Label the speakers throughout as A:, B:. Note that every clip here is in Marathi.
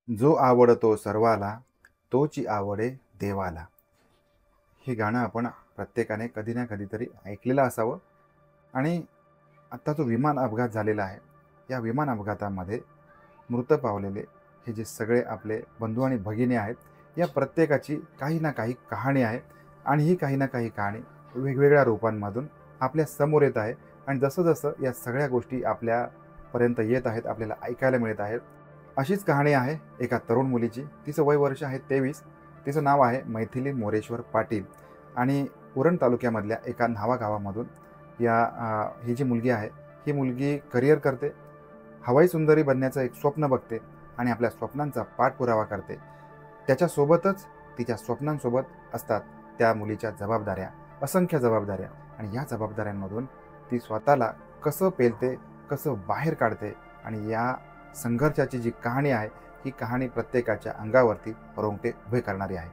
A: जो आवडतो सर्वाला, तोची आवडे देवाला. हे गाणं आपण प्रत्येकाने कधी ना कधीतरी ऐकलेलं असावं. आणि आत्ता जो विमान अपघात झालेला आहे, या विमान अपघातामध्ये मृत पावलेले हे जे सगळे आपले बंधू आणि भगिनी आहेत, या प्रत्येकाची काही ना काही कहाणी आहे. आणि ही काही ना काही कहाणी वेगवेगळ्या रूपांमधून आपल्या समोर येत आहे. आणि जसं-जसं या सगळ्या गोष्टी आपल्यापर्यंत येत आहेत, आपल्याला ऐकायला मिळत आहेत, अशीच कहाणी आहे एका तरुण मुलीची. तिचं वय वर्ष आहे 23. तिचं नाव आहे मैथिली मोरेश्वर पाटील. आणि उरण तालुक्यामधल्या एका न्हावा गावामधून ही जी मुलगी आहे, ही मुलगी करिअर करते. हवाई सुंदरी बनण्याचं एक स्वप्न बघते आणि आपल्या स्वप्नांचा पाठपुरावा करते. त्याच्यासोबतच तिच्या स्वप्नांसोबत असतात त्या मुलीच्या जबाबदाऱ्या, असंख्य जबाबदाऱ्या. आणि या जबाबदाऱ्यांमधून ती स्वतःला कसं पेलते, कसं बाहेर काढते. आणि या संघर्षाची जी कहाणी आहे, ही कहाणी प्रत्येकाच्या अंगावरती रोंगटे उभे करणारी आहे.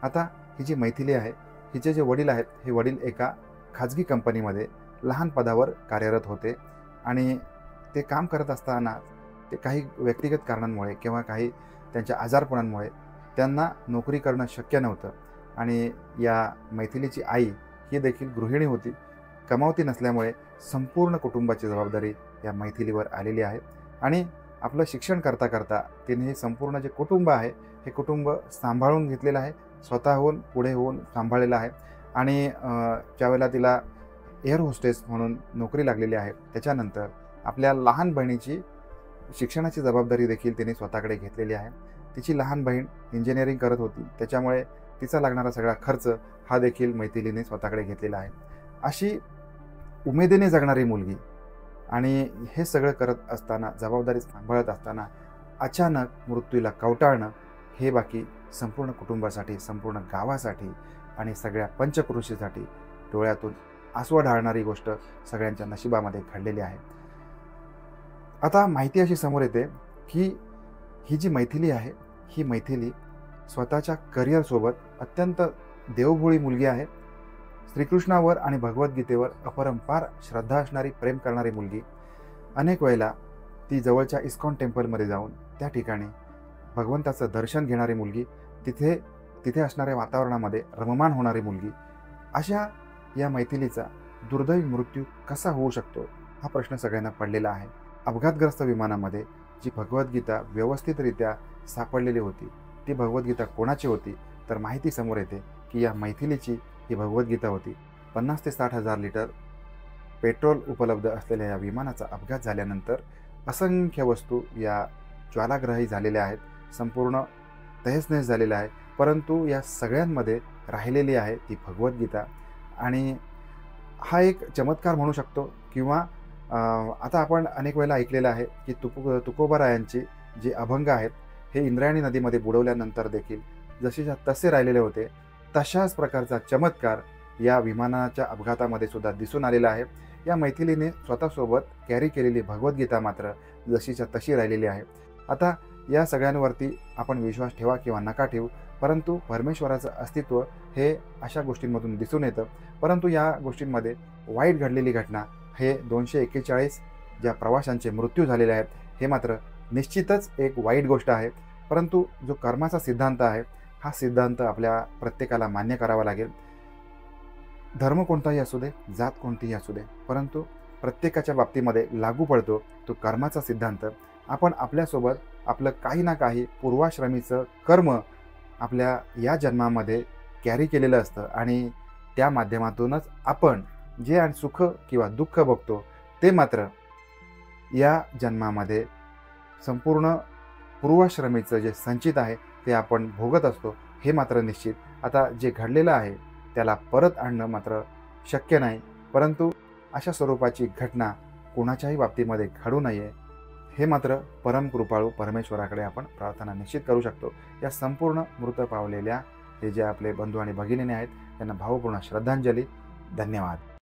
A: आता ही जी मैथिली आहे, हिचे जे वडील आहेत, हे वडील एका खाजगी कंपनीमध्ये लहान पदावर कार्यरत होते. आणि ते काम करत असताना ते काही व्यक्तिगत कारणांमुळे किंवा काही त्यांच्या आजारपणांमुळे त्यांना नोकरी करणं शक्य नव्हतं. आणि या मैथिलीची आई ही देखील गृहिणी होती. कमावती नसल्यामुळे संपूर्ण कुटुंबाची जबाबदारी या मैथिलीवर आलेली आहे. आणि आपलं शिक्षण करता करता तिने हे संपूर्ण जे कुटुंब आहे, हे कुटुंब सांभाळून घेतलेलं आहे, स्वतःहून पुढे होऊन सांभाळलेलं आहे. आणि ज्यावेळेला तिला एअर होस्टेस म्हणून नोकरी लागलेली आहे, त्याच्यानंतर आपल्या लहान बहिणीची शिक्षणाची जबाबदारी देखील तिने स्वतःकडे घेतलेली आहे. तिची लहान बहीण इंजिनिअरिंग करत होती, त्याच्यामुळे तिचा लागणारा सगळा खर्च हा देखील मैथिलीने स्वतःकडे घेतलेला आहे. अशी उमेदीने जगणारी मुलगी आणि हे सगळं करत असताना, जबाबदारी सांभाळत असताना अचानक मृत्यूला कवटाळणं हे बाकी संपूर्ण कुटुंबासाठी, संपूर्ण गावासाठी आणि सगळ्या पंचक्रोशीसाठी डोळ्यातून आसुआ ढाळणारी गोष्ट सगळ्यांच्या नशिबामध्ये घडलेली आहे. आता माहिती अशी समोर येते की ही जी मैथिली आहे, ही मैथिली स्वतःच्या करिअरसोबत अत्यंत देवभोळी मुलगी आहे. श्रीकृष्णावर आणि भगवद्गीतेवर अपरंपार श्रद्धा असणारी, प्रेम करणारी मुलगी. अनेक वेळेला ती जवळच्या इस्कॉन टेम्पलमध्ये जाऊन त्या ठिकाणी भगवंताचं दर्शन घेणारी मुलगी, तिथे तिथे असणाऱ्या वातावरणामध्ये रममाण होणारी मुलगी. अशा या मैथिलीचा दुर्दैवी मृत्यू कसा होऊ शकतो, हा प्रश्न सगळ्यांना पडलेला आहे. अपघातग्रस्त विमानामध्ये जी भगवद्गीता व्यवस्थितरित्या सापडलेली होती, ती भगवद्गीता कोणाची होती, तर माहिती समोर येते की या मैथिलीची ही भगवद्गीता होती. 50,000 ते 60,000 लिटर पेट्रोल उपलब्ध असलेल्या या विमानाचा अपघात झाल्यानंतर असंख्य वस्तू या ज्वालाग्रही झालेल्या आहेत, संपूर्ण तहसनहस झालेल्या आहे. परंतु या सगळ्यांमध्ये राहिलेली आहे ती भगवद्गीता. आणि हा एक चमत्कार म्हणू शकतो. किंवा आता आपण अनेक वेळेला ऐकलेलं आहे की तुकोबारायांचे जे अभंग आहेत, हे इंद्रायणी नदीमध्ये बुडवल्यानंतर देखील जसेच्या तसे राहिलेले होते. तशाच प्रकारचा चमत्कार या विमानाच्या अपघातामध्ये सुद्धा दिसून आलेला आहे. या मैथिलीने स्वतःसोबत कॅरी केलेली भगवद्गीता मात्र जशीच्या तशी राहिलेली आहे. आता या सगळ्यांवरती आपण विश्वास ठेवा किंवा नका ठेवू, परंतु परमेश्वराचं अस्तित्व हे अशा गोष्टींमधून दिसून येतं. परंतु या गोष्टींमध्ये वाईट घडलेली घटना हे 241 ज्या प्रवाशांचे मृत्यू झालेले आहेत, हे मात्र निश्चितच एक वाईट गोष्ट आहे. परंतु जो कर्माचा सिद्धांत आहे, हा सिद्धांत आपल्या प्रत्येकाला मान्य करावा लागेल. धर्म कोणताही असू दे, जात कोणतीही असू दे, परंतु प्रत्येकाच्या बाबतीमध्ये लागू पडतो तो कर्माचा सिद्धांत. आपण आपल्यासोबत आपलं काही ना काही पूर्वाश्रमीचं कर्म आपल्या या जन्मामध्ये कॅरी केलेलं असतं. आणि त्या माध्यमातूनच आपण जे आणि सुख किंवा दुःख बघतो, ते मात्र या जन्मामध्ये संपूर्ण पूर्वाश्रमीचं जे संचित आहे, ते आपण भोगत असतो, हे मात्र निश्चित. आता जे घडलेलं आहे त्याला परत आणणं मात्र शक्य नाही. परंतु अशा स्वरूपाची घटना कोणाच्याही बाबतीमध्ये घडू नये, हे मात्र परमकृपाळू परमेश्वराकडे आपण प्रार्थना निश्चित करू शकतो. या संपूर्ण मृत पावलेल्या हे जे आपले बंधू आणि भगिनीने आहेत, त्यांना भावपूर्ण श्रद्धांजली. धन्यवाद.